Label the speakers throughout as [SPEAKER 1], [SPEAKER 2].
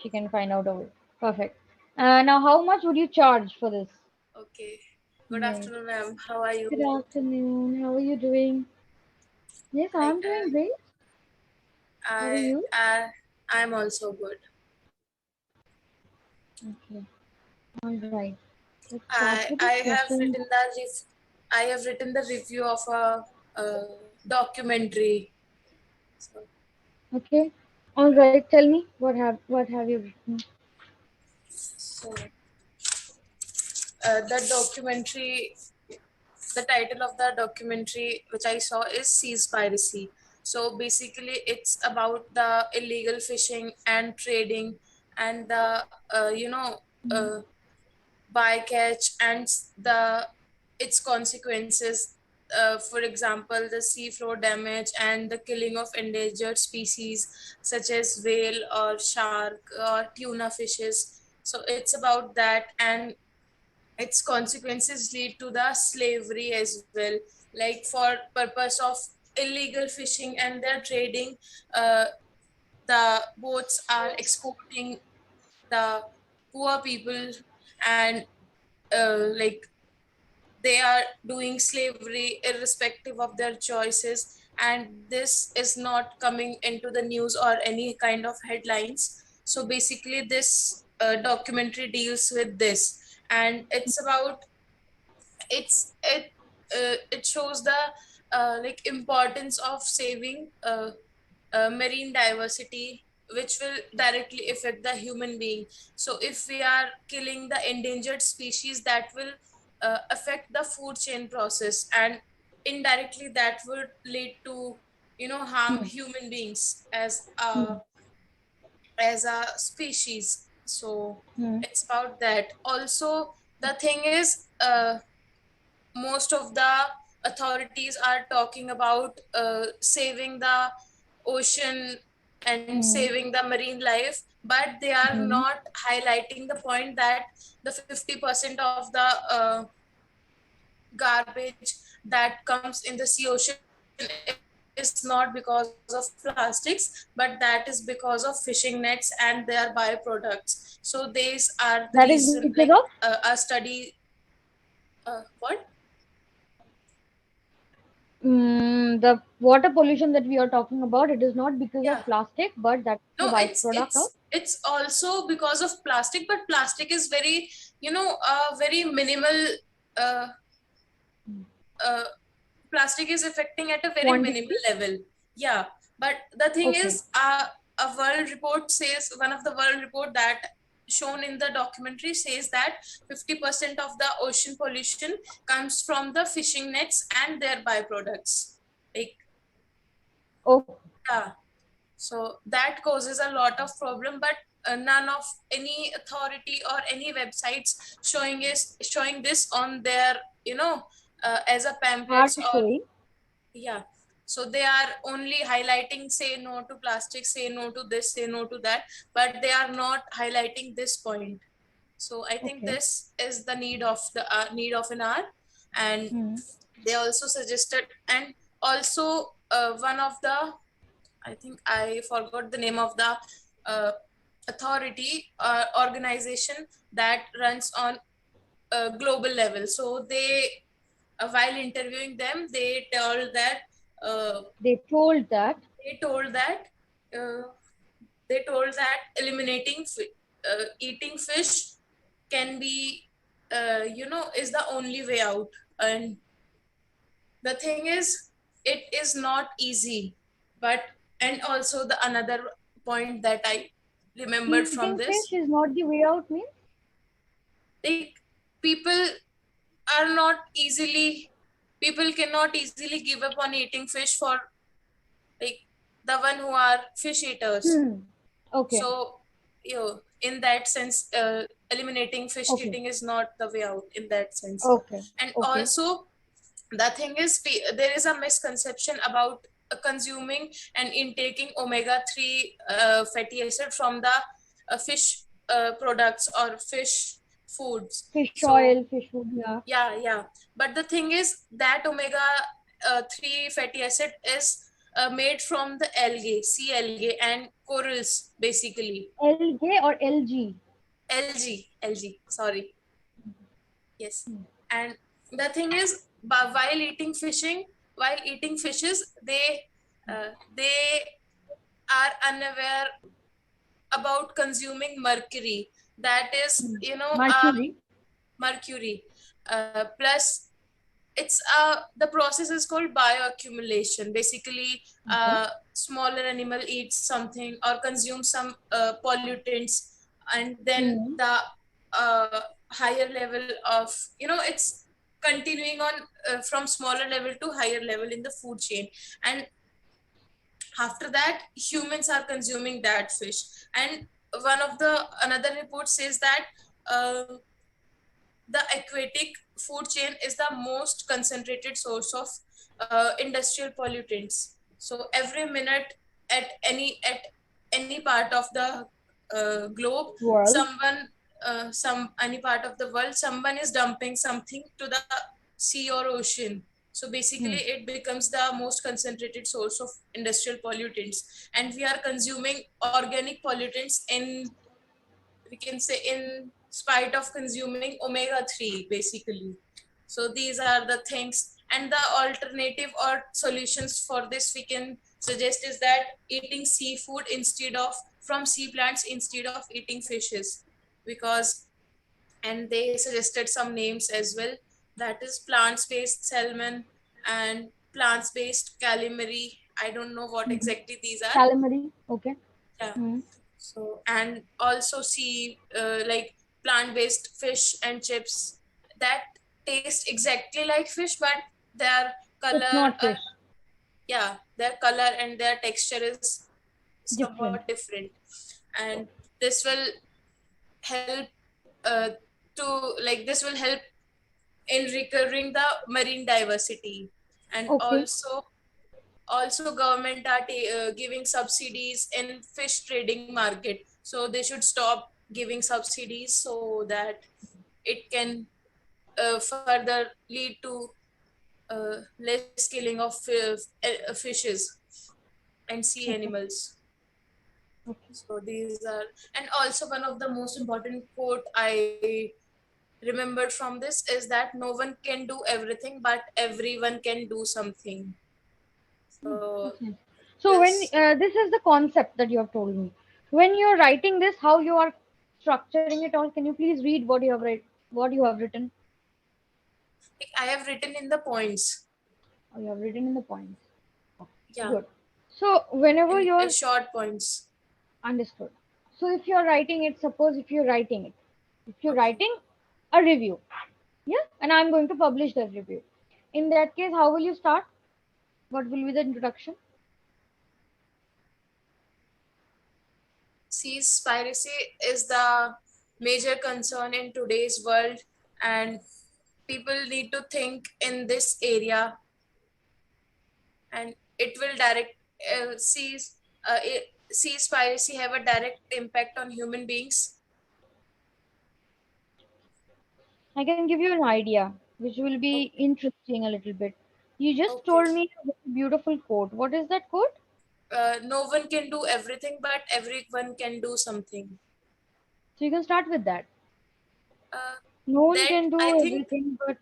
[SPEAKER 1] she can find out of it. Perfect. Now, how much would you charge for this?
[SPEAKER 2] Okay. Good
[SPEAKER 1] Yes.
[SPEAKER 2] afternoon, ma'am. How are you?
[SPEAKER 1] Good afternoon. How are you doing? Yes,
[SPEAKER 2] Like,
[SPEAKER 1] I'm doing great. How are
[SPEAKER 2] I,
[SPEAKER 1] you?
[SPEAKER 2] I, I'm also good.
[SPEAKER 1] Okay. All right. Let's start
[SPEAKER 2] I,
[SPEAKER 1] with the
[SPEAKER 2] I have
[SPEAKER 1] session.
[SPEAKER 2] written the I have written the review of a documentary. So,
[SPEAKER 1] Okay. All right. Tell me what have you written?
[SPEAKER 2] so the documentary, the title of the documentary which I saw is Seas Piracy. So basically, it's about the illegal fishing and trading and the uh, bycatch and the its consequences. For example, the seafloor damage and the killing of endangered species such as whale or shark or tuna fishes. So it's about that, and its consequences lead to the slavery as well. Like for purpose of illegal fishing and their trading, uh, the boats are exporting the poor people, and like they are doing slavery irrespective of their choices, and this is not coming into the news or any kind of headlines. So basically this documentary deals with this, and it's about it shows the like importance of saving marine diversity, which will directly affect the human being. So if we are killing the endangered species, that will affect the food chain process, and indirectly that would lead to harm
[SPEAKER 1] Hmm.
[SPEAKER 2] human beings
[SPEAKER 1] Hmm.
[SPEAKER 2] as a species. So
[SPEAKER 1] Hmm.
[SPEAKER 2] it's about that. Also, the thing is, most of the authorities are talking about saving the ocean and
[SPEAKER 1] Hmm.
[SPEAKER 2] saving the marine life, but they are
[SPEAKER 1] Hmm.
[SPEAKER 2] not highlighting the point that the 50% of the garbage that comes in the sea ocean is not because of plastics, but that is because of fishing nets and their byproducts. So these are the reason, like a
[SPEAKER 1] That is
[SPEAKER 2] study.
[SPEAKER 1] because of
[SPEAKER 2] What?
[SPEAKER 1] the water pollution that we are talking about. It is not because
[SPEAKER 2] Yeah.
[SPEAKER 1] of plastic, but that's
[SPEAKER 2] No,
[SPEAKER 1] the
[SPEAKER 2] it's
[SPEAKER 1] byproduct of.
[SPEAKER 2] it's it's also because of plastic, but plastic is very, very minimal. Uh, uh, Plastic is affecting at a very minimal
[SPEAKER 1] Quantity.
[SPEAKER 2] level. Yeah, but the thing
[SPEAKER 1] Okay.
[SPEAKER 2] is, a world report says, one of the world report that shown in the documentary says that 50% of the ocean pollution comes from the fishing nets and their byproducts. Like,
[SPEAKER 1] Oh,
[SPEAKER 2] yeah, so that causes a lot of problem, but none of any authority or any websites showing this on their, as a
[SPEAKER 1] are
[SPEAKER 2] pamphlets or,
[SPEAKER 1] showing.
[SPEAKER 2] yeah. So they are only highlighting, say no to plastic, say no to this, say no to that, but they are not highlighting this point. So I think
[SPEAKER 1] Okay.
[SPEAKER 2] this is the need of an hour. And
[SPEAKER 1] Hmm.
[SPEAKER 2] they also suggested, and also one of the, I think I forgot the name of the uh, authority organization that runs on a global level. So they, while interviewing them, uh,
[SPEAKER 1] They told that.
[SPEAKER 2] they told that uh, they told that eliminating eating fish can be, is the only way out. And the thing is, it is not easy, but, and also the another point that I remembered from
[SPEAKER 1] Eating
[SPEAKER 2] this,
[SPEAKER 1] fish is not the way out means.
[SPEAKER 2] like, people are not easily people cannot easily give up on eating fish for, like, the one who are fish eaters.
[SPEAKER 1] Hmm. Okay.
[SPEAKER 2] So, in that sense, eliminating fish
[SPEAKER 1] Okay.
[SPEAKER 2] eating is not the way out in that sense.
[SPEAKER 1] Okay.
[SPEAKER 2] And
[SPEAKER 1] Okay.
[SPEAKER 2] also, the thing is, there is a misconception about consuming and intaking omega-3 fatty acid from the fish products or fish foods.
[SPEAKER 1] Fish
[SPEAKER 2] So
[SPEAKER 1] oil, fish food. Yeah.
[SPEAKER 2] yeah, yeah, but the thing is that omega 3 fatty acid is made from the algae, sea algae, and corals, basically.
[SPEAKER 1] LJ or LG?
[SPEAKER 2] Algae, sorry. Yes. And the thing is, while eating fishes, they are unaware about consuming mercury. That is,
[SPEAKER 1] Mercury.
[SPEAKER 2] mercury. Plus, the process is called bioaccumulation. Basically,
[SPEAKER 1] Okay.
[SPEAKER 2] smaller animal eats something or consumes some pollutants, and then
[SPEAKER 1] Hmm.
[SPEAKER 2] the higher level of, it's continuing on from smaller level to higher level in the food chain. And after that, humans are consuming that fish. And another report says that uh, the aquatic food chain is the most concentrated source of industrial pollutants. So every minute, at any part of the globe,
[SPEAKER 1] World.
[SPEAKER 2] someone some any part of the world, someone is dumping something to the sea or ocean. So basically
[SPEAKER 1] Hmm.
[SPEAKER 2] it becomes the most concentrated source of industrial pollutants. And we are consuming organic pollutants, in we can say, in spite of consuming omega 3, basically. So these are the things. And the alternative or solutions for this we can suggest is that eating seafood instead of from sea plants instead of eating fishes. Because, and they suggested some names as well, that is plants based salmon and plants based calamari. I don't know what
[SPEAKER 1] Hmm.
[SPEAKER 2] exactly these are.
[SPEAKER 1] Calamari. Okay.
[SPEAKER 2] Yeah.
[SPEAKER 1] Hmm.
[SPEAKER 2] So, and also see like plant-based fish and chips that taste exactly like fish, but their
[SPEAKER 1] It's
[SPEAKER 2] color,
[SPEAKER 1] not fish.
[SPEAKER 2] yeah, their color and their texture is somewhat
[SPEAKER 1] Different.
[SPEAKER 2] different. And this will help this will help in recovering the marine diversity. And
[SPEAKER 1] Okay.
[SPEAKER 2] also government are giving subsidies in fish trading market, so they should stop giving subsidies so that it can further lead to less killing of fishes and sea
[SPEAKER 1] Okay.
[SPEAKER 2] animals.
[SPEAKER 1] Okay.
[SPEAKER 2] So these are, and also one of the most important quote I remembered from this is that no one can do everything, but everyone can do something.
[SPEAKER 1] Hmm.
[SPEAKER 2] So
[SPEAKER 1] That's nice. So when
[SPEAKER 2] this,
[SPEAKER 1] this is the concept that you have told me. When you're writing this, how you are structuring it all? Can you please read what you have read, what you have written?
[SPEAKER 2] I have written in the points.
[SPEAKER 1] Oh, you have written in the points. Okay,
[SPEAKER 2] Yeah,
[SPEAKER 1] good. So whenever
[SPEAKER 2] in
[SPEAKER 1] you're
[SPEAKER 2] short points.
[SPEAKER 1] understood. So if you're writing it, suppose if you're
[SPEAKER 2] Okay.
[SPEAKER 1] writing a review, yeah, and I'm going to publish that review. In that case, how will you start? What will be the introduction?
[SPEAKER 2] Seas piracy is the major concern in today's world, and people need to think in this area, and it will direct seas piracy have a direct impact on human beings.
[SPEAKER 1] I can give you an idea, which will be
[SPEAKER 2] Okay.
[SPEAKER 1] interesting a little bit. You just
[SPEAKER 2] Okay.
[SPEAKER 1] told me a very beautiful quote. What is that quote?
[SPEAKER 2] No one can do everything, but everyone can do something.
[SPEAKER 1] So you can start with that.
[SPEAKER 2] Uh,
[SPEAKER 1] No one
[SPEAKER 2] that
[SPEAKER 1] can do
[SPEAKER 2] I think.
[SPEAKER 1] everything, but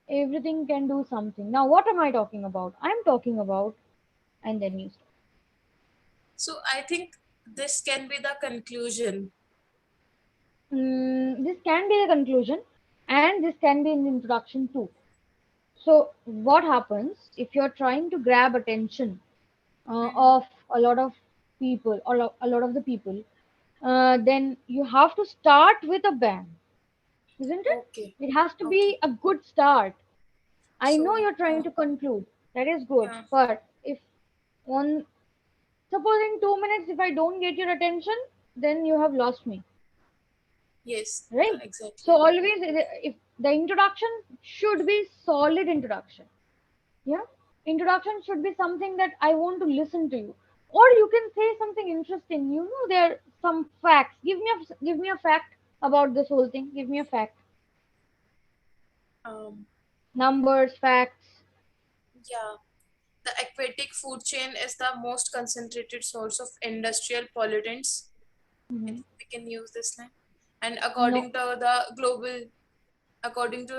[SPEAKER 1] everything can do something. Now, what am I talking about? I'm talking about, and then you start.
[SPEAKER 2] So I think this can be the conclusion.
[SPEAKER 1] This can be the conclusion, and this can be an introduction too. So, what happens if you're trying to grab attention
[SPEAKER 2] Mhm.
[SPEAKER 1] of a lot of people, or a lot of the people? Then you have to start with a bang, isn't it?
[SPEAKER 2] Okay.
[SPEAKER 1] It has to
[SPEAKER 2] Okay.
[SPEAKER 1] be a good start. I know
[SPEAKER 2] So
[SPEAKER 1] you're trying to conclude. That is good.
[SPEAKER 2] yeah.
[SPEAKER 1] But if on suppose in 2 minutes, if I don't get your attention, then you have lost me,
[SPEAKER 2] Yes.
[SPEAKER 1] right? So
[SPEAKER 2] Exactly.
[SPEAKER 1] always, if the introduction should be solid introduction, yeah, introduction should be something that I want to listen to you, or you can say something interesting. You know, there are some facts. Give me a fact about this whole thing. Give me a fact.
[SPEAKER 2] Um.
[SPEAKER 1] Numbers, facts.
[SPEAKER 2] Yeah. the aquatic food chain is the most concentrated source of industrial pollutants. I
[SPEAKER 1] Hmm.
[SPEAKER 2] think we can use this line. And
[SPEAKER 1] No.
[SPEAKER 2] according to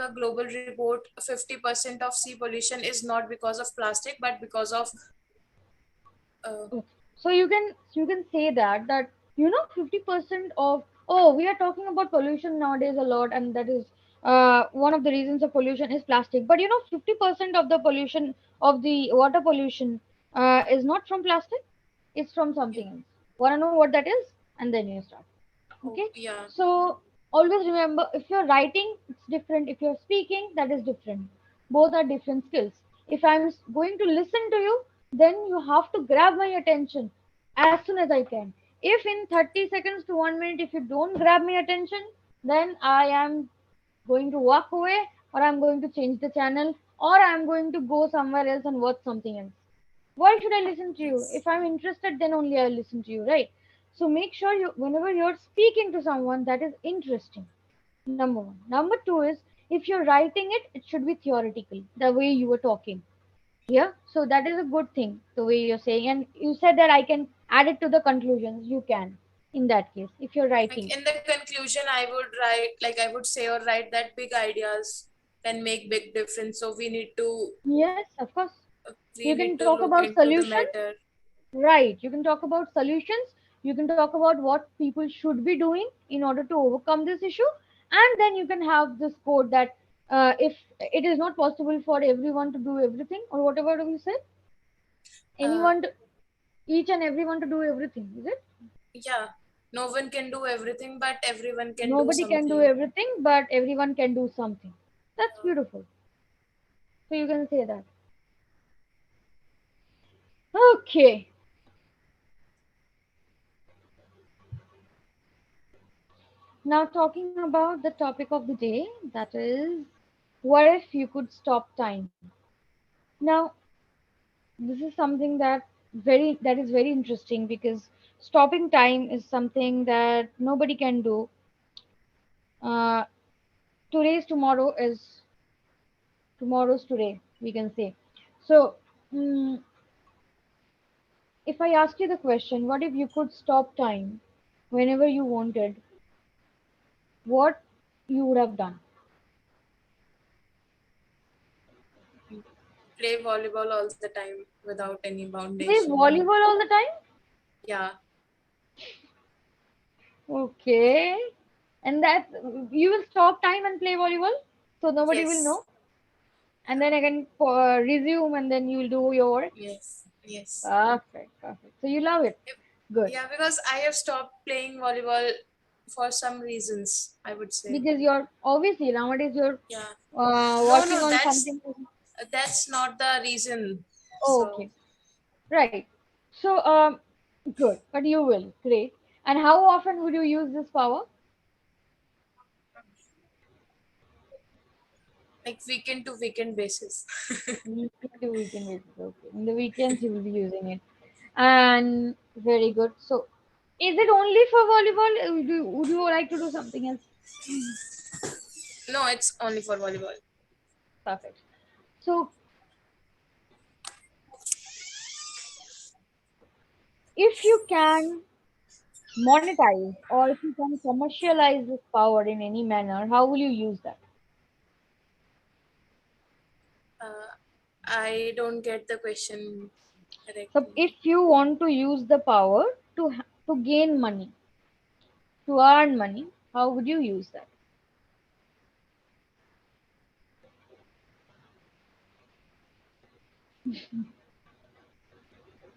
[SPEAKER 2] the global report, 50% of sea pollution is not because of plastic, but because of uh,
[SPEAKER 1] Okay. So you can say that 50% of, oh, we are talking about pollution nowadays a lot, and that is one of the reasons of pollution is plastic. But 50% of the pollution, of the water pollution, is not from plastic. It's from
[SPEAKER 2] yeah.
[SPEAKER 1] something else. Wanna know what that is? And then you start.
[SPEAKER 2] Oh
[SPEAKER 1] Okay.
[SPEAKER 2] yeah.
[SPEAKER 1] So always remember, if you're writing, it's different. If you're speaking, that is different. Both are different skills. If I'm going to listen to you, then you have to grab my attention as soon as I can. If in 30 seconds to 1 minute, if you don't grab my attention, then I am going to walk away, or I'm going to change the channel, or I'm going to go somewhere else and watch something else. Why should I listen to you?
[SPEAKER 2] Yes.
[SPEAKER 1] If I'm interested, then only I'll listen to you, right? So make sure you, whenever you're speaking to someone, that is interesting. Number one. Number two is, if you're writing it, it should be theoretical, the way you were talking. Yeah. So that is a good thing, the way you're saying. And you said that I can add it to the conclusions. You can, in that case, if you're writing
[SPEAKER 2] Like
[SPEAKER 1] it.
[SPEAKER 2] in the conclusion, I would write, like I would say or write that big ideas can make big difference. So
[SPEAKER 1] Yes, of course.
[SPEAKER 2] we
[SPEAKER 1] You
[SPEAKER 2] need
[SPEAKER 1] can
[SPEAKER 2] to
[SPEAKER 1] talk
[SPEAKER 2] look
[SPEAKER 1] about
[SPEAKER 2] into the
[SPEAKER 1] solutions.
[SPEAKER 2] matter.
[SPEAKER 1] Right. You can talk about solutions. You can talk about what people should be doing in order to overcome this issue. And then you can have this quote that, if it is not possible for everyone to do everything, or whatever you say,
[SPEAKER 2] Uh,
[SPEAKER 1] anyone, to, each and everyone to do everything, is it?
[SPEAKER 2] yeah, no one can do everything, but everyone can do
[SPEAKER 1] Nobody can do
[SPEAKER 2] something.
[SPEAKER 1] everything, but everyone can do something. That's beautiful. So you can say that. Okay. Now, talking about the topic of the day, that is, what if you could stop time? Now, this is something that is very interesting, because stopping time is something that nobody can do. uh, Today's tomorrow is tomorrow's today, we can say. So, mm, if I ask you the question, what if you could stop time whenever you wanted, what you would have done?
[SPEAKER 2] Play volleyball all the time without any
[SPEAKER 1] Play
[SPEAKER 2] foundation.
[SPEAKER 1] volleyball all the time?
[SPEAKER 2] Yeah,
[SPEAKER 1] Okay. And that, you will stop time and play volleyball, so nobody will
[SPEAKER 2] yes,
[SPEAKER 1] know, and then I can resume, and then you will do your work.
[SPEAKER 2] yes.
[SPEAKER 1] Perfect, perfect. So you love it. Good.
[SPEAKER 2] Yeah, because I have stopped playing volleyball for some reasons, I would say.
[SPEAKER 1] Because you're obviously nowadays you're
[SPEAKER 2] Yeah. No,
[SPEAKER 1] working
[SPEAKER 2] no,
[SPEAKER 1] on something.
[SPEAKER 2] that's not the reason.
[SPEAKER 1] Oh,
[SPEAKER 2] So,
[SPEAKER 1] okay. Right. So, good. But you will. Great. And how often would you use this power?
[SPEAKER 2] like weekend to weekend basis.
[SPEAKER 1] Weekend to weekend basis. Okay. In the weekends you will be using it. And very good. So, is it only for volleyball? Would you like to do something else?
[SPEAKER 2] No, it's only for volleyball.
[SPEAKER 1] Perfect. So, if you can monetize, or if you can commercialize this power in any manner, how will you use that?
[SPEAKER 2] Uh, I don't get the question
[SPEAKER 1] So
[SPEAKER 2] correctly.
[SPEAKER 1] if you want to use the power to gain money, to earn money, how would you use that?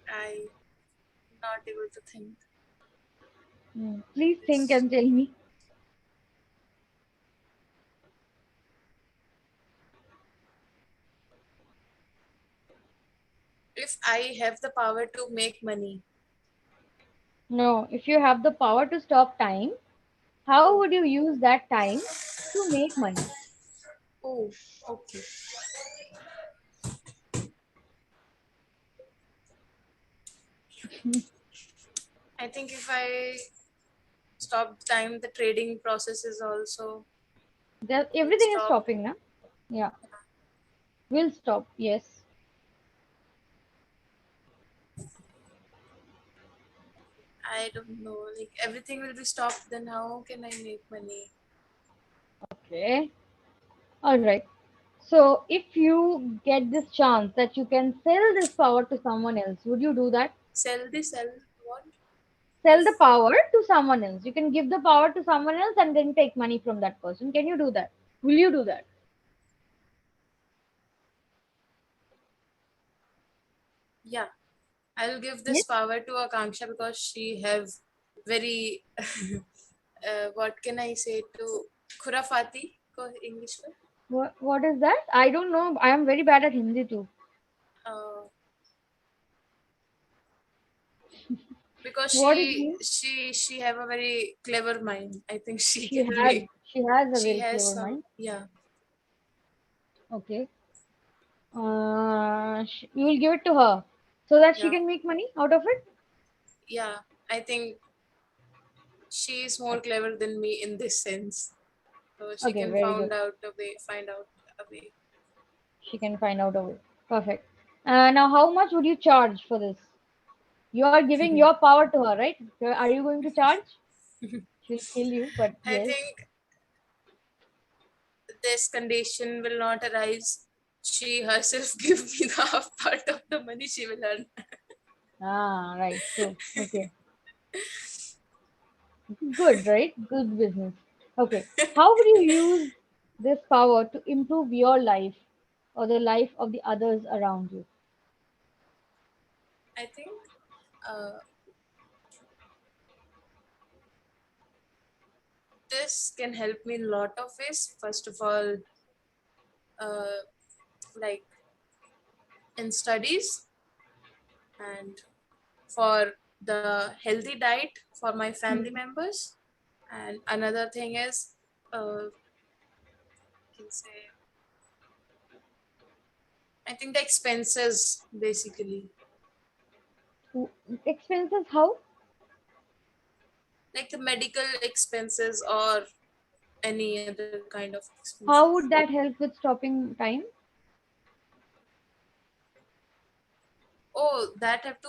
[SPEAKER 2] I not able to think
[SPEAKER 1] Please think
[SPEAKER 2] this.
[SPEAKER 1] and tell me.
[SPEAKER 2] If I have the power to make money,
[SPEAKER 1] No, if you have the power to stop time, how
[SPEAKER 2] oh,
[SPEAKER 1] would you use that time to make money?
[SPEAKER 2] oh, okay. I think if I stop time, the trading process is also will
[SPEAKER 1] Everything is
[SPEAKER 2] stop.
[SPEAKER 1] stopping now. Yeah, will stop. Yes.
[SPEAKER 2] I don't know. Like everything will be stopped, then how can I make money?
[SPEAKER 1] Okay. All right. So, if you get this chance that you can sell this power to someone else, would you do that?
[SPEAKER 2] Sell what?
[SPEAKER 1] Sell
[SPEAKER 2] If
[SPEAKER 1] the power to someone else. You can give the power to someone else and then take money from that person. Can you do that? Will you do that?
[SPEAKER 2] yeah, I'll give this
[SPEAKER 1] Yes.
[SPEAKER 2] power to Akanksha because she have very what can I say to Khurafati ko English में?
[SPEAKER 1] What is that? I don't know. I am very bad at Hindi too.
[SPEAKER 2] Uh, because
[SPEAKER 1] What it means?
[SPEAKER 2] she have a very clever mind. I think she
[SPEAKER 1] She
[SPEAKER 2] can
[SPEAKER 1] has
[SPEAKER 2] make.
[SPEAKER 1] she has a
[SPEAKER 2] She
[SPEAKER 1] very
[SPEAKER 2] has
[SPEAKER 1] clever
[SPEAKER 2] some,
[SPEAKER 1] mind.
[SPEAKER 2] yeah.
[SPEAKER 1] Okay. You will give it to her so that she
[SPEAKER 2] Yeah,
[SPEAKER 1] can make money out of it.
[SPEAKER 2] yeah. I think she is more clever than me in this sense. So she
[SPEAKER 1] Okay,
[SPEAKER 2] can
[SPEAKER 1] very good.
[SPEAKER 2] find out a way.
[SPEAKER 1] She can find out a way. Perfect. Now, how much would you charge for this? You are giving your power to her, right? So are you going to charge? She'll kill you, but
[SPEAKER 2] I
[SPEAKER 1] yes.
[SPEAKER 2] think this condition will not arise. She herself give me the half part of the money she will earn.
[SPEAKER 1] Ah, right. True. Okay. Good, right? Good business. Okay. How would you use this power to improve your life or the life of the others around you?
[SPEAKER 2] I think uh, this can help me in a lot of ways. First of all, uh, like in studies and for the healthy diet for my family
[SPEAKER 1] Hmm.
[SPEAKER 2] members. And another thing is, I can say, I think the expenses basically,
[SPEAKER 1] Expenses, how?
[SPEAKER 2] like the medical expenses or any other kind of expenses.
[SPEAKER 1] How would that help with stopping time?
[SPEAKER 2] Oh, that have to